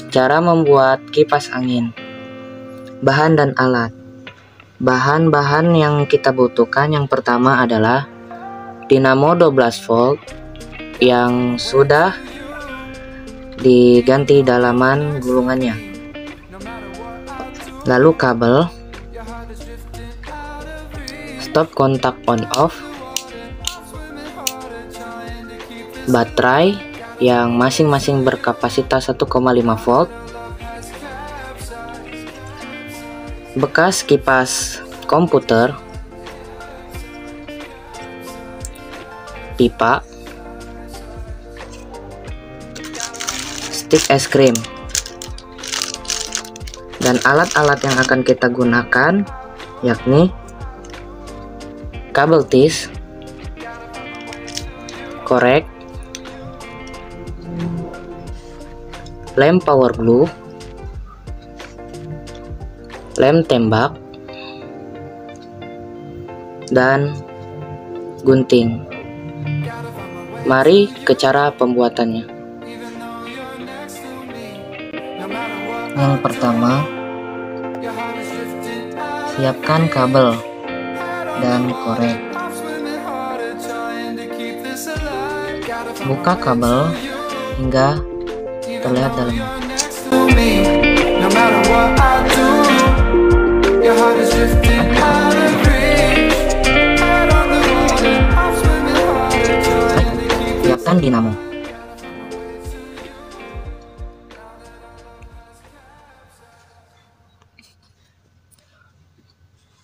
Cara membuat kipas angin. Bahan dan alat. Bahan-bahan yang kita butuhkan yang pertama adalah dinamo 12 volt yang sudah diganti dalaman gulungannya. Lalu kabel, stop kontak on off, baterai yang masing-masing berkapasitas 1,5 volt, bekas kipas komputer, pipa, stik es krim, dan alat-alat yang akan kita gunakan yakni kabel tis, korek, lem power glue, lem tembak, dan gunting. Mari ke cara pembuatannya. Yang pertama, siapkan kabel dan korek. Buka kabel hingga terlihat dalamnya. Siapkan dinamo.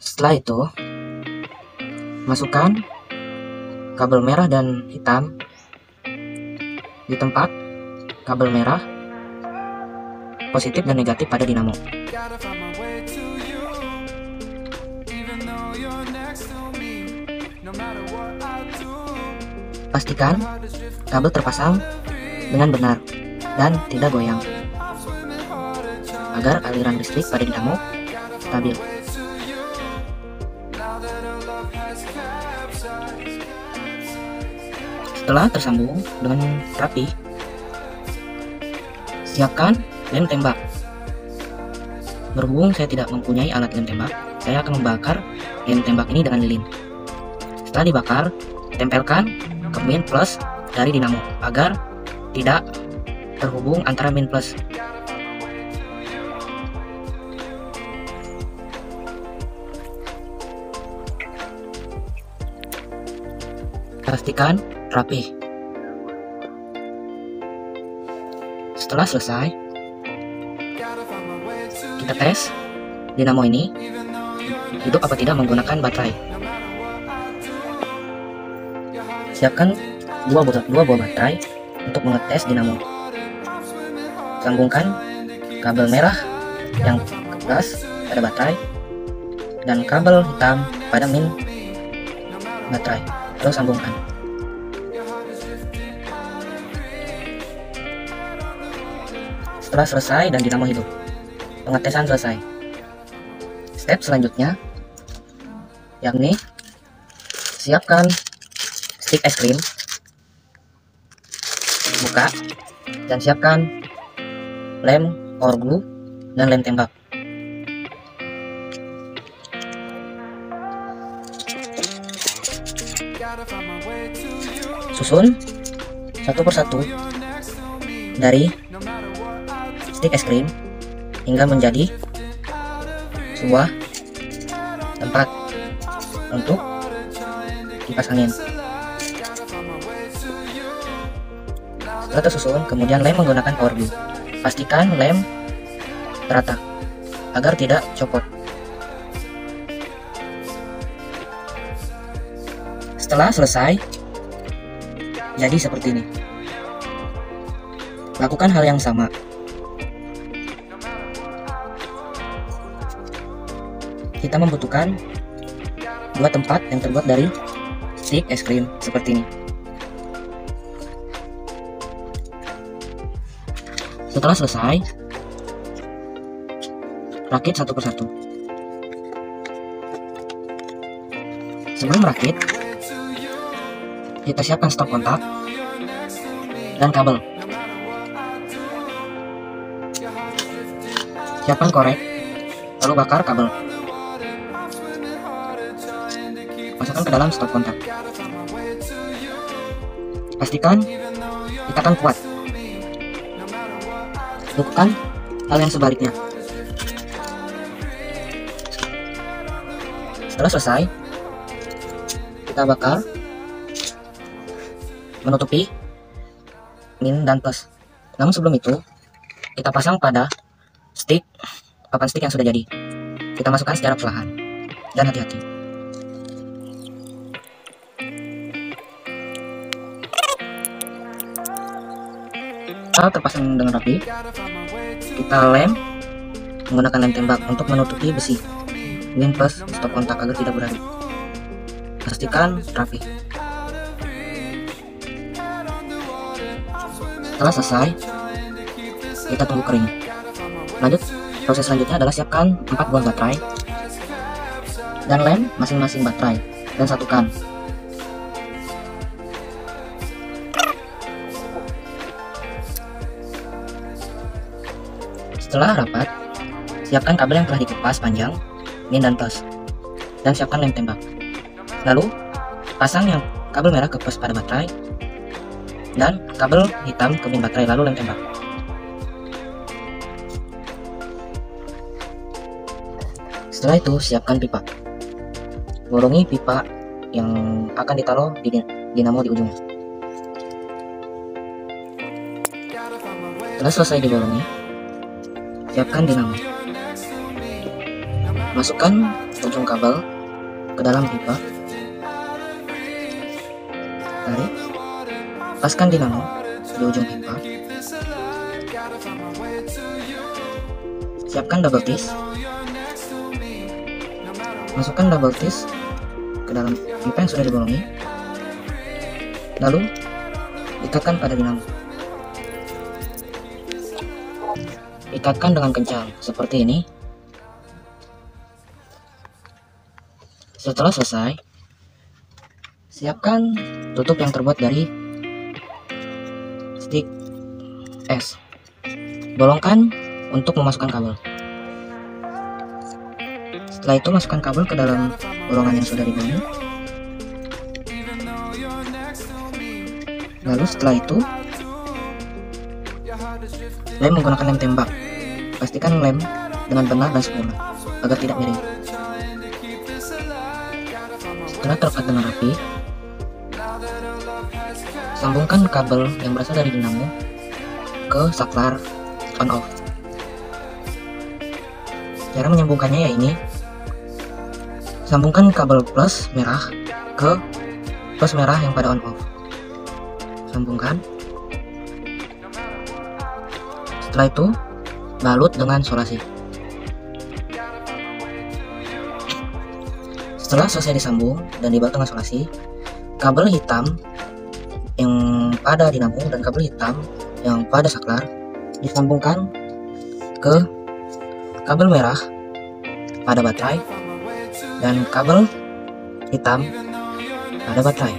Setelah itu, masukkan kabel merah dan hitam di tempat kabel merah, positif dan negatif pada dinamo. Pastikan kabel terpasang dengan benar dan tidak goyang, agar aliran listrik pada dinamo stabil. Setelah tersambung dengan rapi, siapkan lem tembak. Berhubung saya tidak mempunyai alat lem tembak, saya akan membakar lem tembak ini dengan lilin. Setelah dibakar, tempelkan ke min plus dari dinamo agar tidak terhubung antara min plus. Pastikan rapi. Setelah selesai, kita tes dinamo ini hidup apa tidak menggunakan baterai. Siapkan dua buah baterai untuk mengetes dinamo. Sambungkan kabel merah yang ke plus pada baterai dan kabel hitam pada min baterai. Terus sambungkan. Setelah selesai dan dinamo hidup, pengetesan selesai. Step selanjutnya yakni siapkan stik es krim, buka, dan siapkan lem power glue dan lem tembak. Susun satu persatu dari stik es krim hingga menjadi sebuah tempat untuk kipas angin. Setelah tersusun, kemudian lem menggunakan power glue. Pastikan lem terata agar tidak copot. Setelah selesai, jadi seperti ini. Lakukan hal yang sama. Kita membutuhkan dua tempat yang terbuat dari stik es krim seperti ini. Setelah selesai, rakit satu persatu. Sebelum merakit, kita siapkan stop kontak dan kabel. Siapkan korek, lalu bakar kabel. Masukkan ke dalam stop kontak. Pastikan ditekan kuat. Lakukan hal yang sebaliknya. Setelah selesai, kita bakar, menutupi min dan plus. Namun sebelum itu, kita pasang pada papan stick yang sudah jadi. Kita masukkan secara perlahan dan hati-hati. Setelah terpasang dengan rapi, kita lem menggunakan lem tembak untuk menutupi besi min plus stop kontak agar tidak beradu. Pastikan rapi. Setelah selesai, kita tunggu kering. Lanjut, proses selanjutnya adalah siapkan 4 buah baterai dan lem masing-masing baterai dan satukan. Setelah rapat, siapkan kabel yang telah dikepas panjang min dan plus dan siapkan lem tembak. Lalu pasang yang kabel merah ke plus pada baterai dan kabel hitam ke min baterai, lalu lem tembak. Setelah itu siapkan pipa. Bolongi pipa yang akan ditaruh di dinamo di ujungnya. Setelah selesai dibolongi, siapkan dinamo. Masukkan ujung kabel ke dalam pipa. Tarik. Paskan dinamo di ujung pipa. Siapkan double twist. Masukkan double twist ke dalam pipa yang sudah dibolongi. Lalu ikatkan pada dinamo. Ikatkan dengan kencang seperti ini. Setelah selesai, siapkan tutup yang terbuat dari stick S. Bolongkan untuk memasukkan kabel. Setelah itu masukkan kabel ke dalam bolongan yang sudah dibolongi. Lalu setelah itu lem menggunakan lem tembak. Pastikan lem dengan benar dan sempurna agar tidak miring. Setelah terikat dengan rapi, sambungkan kabel yang berasal dari dinamo ke saklar on off. Cara menyambungkannya ya ini. Sambungkan kabel plus merah ke plus merah yang pada on off. Sambungkan. Setelah itu balut dengan solasi. Setelah selesai disambung dan dibalut dengan solasi, kabel hitam yang pada dinamo dan kabel hitam yang pada saklar disambungkan ke kabel merah pada baterai dan kabel hitam pada baterai.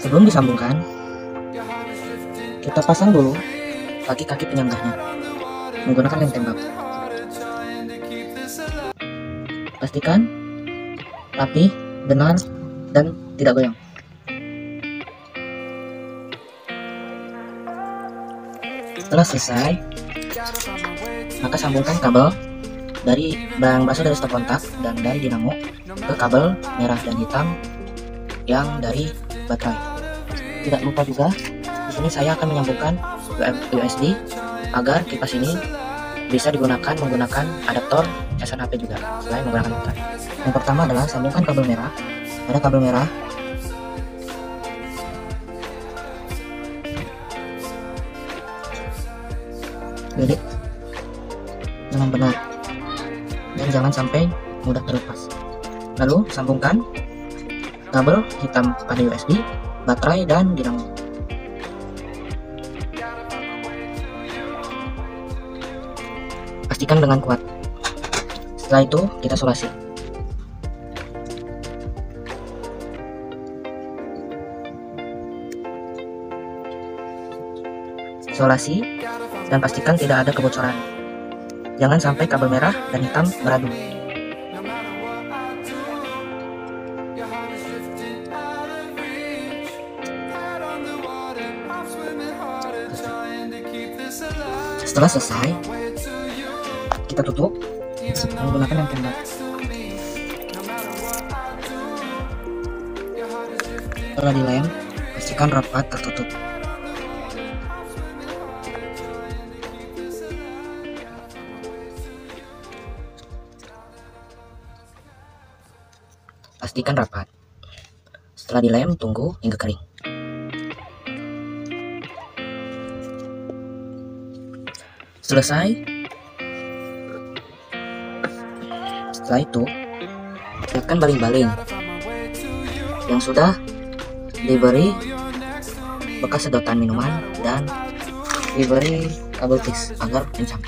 Sebelum disambungkan, kita pasang dulu kaki-kaki penyanggahnya menggunakan lem tembak. Pastikan rapi, benar, dan tidak goyang. Setelah selesai, maka sambungkan kabel dari yang berasal dari stop kontak dan dari dinamo ke kabel merah dan hitam yang dari baterai. Tidak lupa juga, di sini saya akan menyambungkan USB agar kipas ini bisa digunakan menggunakan adaptor casan HP juga selain menggunakan baterai. Yang pertama adalah sambungkan kabel merah pada kabel merah. Lilit dengan benar dan jangan sampai mudah terlepas. Lalu sambungkan kabel hitam pada USB, baterai, dan dinamo. Pastikan dengan kuat. Setelah itu kita solasi. Solasi dan pastikan tidak ada kebocoran. Jangan sampai kabel merah dan hitam beradu. Setelah selesai, kita tutup menggunakan yang kembali. Setelah dilem, pastikan rapat tertutup. Pastikan rapat. Setelah dilem, tunggu hingga kering. Selesai. Setelah itu, siapkan baling-baling yang sudah diberi bekas sedotan minuman dan diberi kabel tis agar kencang.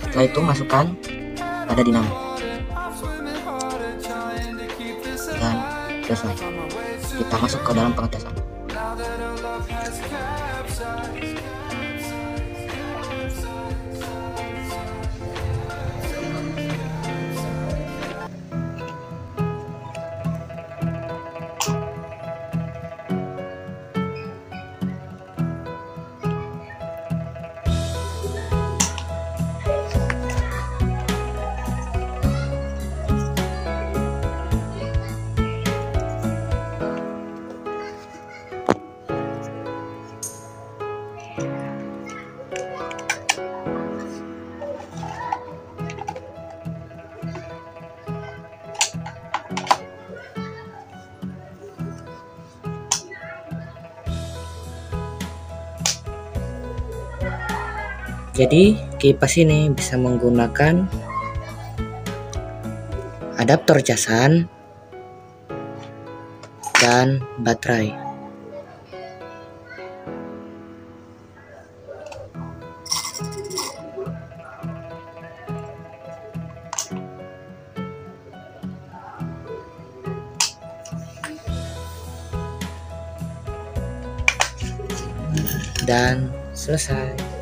Setelah itu masukkan pada dinamo dan selesai. Kita masuk ke dalam pengetesan. Jadi kipas ini bisa menggunakan adaptor casan dan baterai. Dan selesai.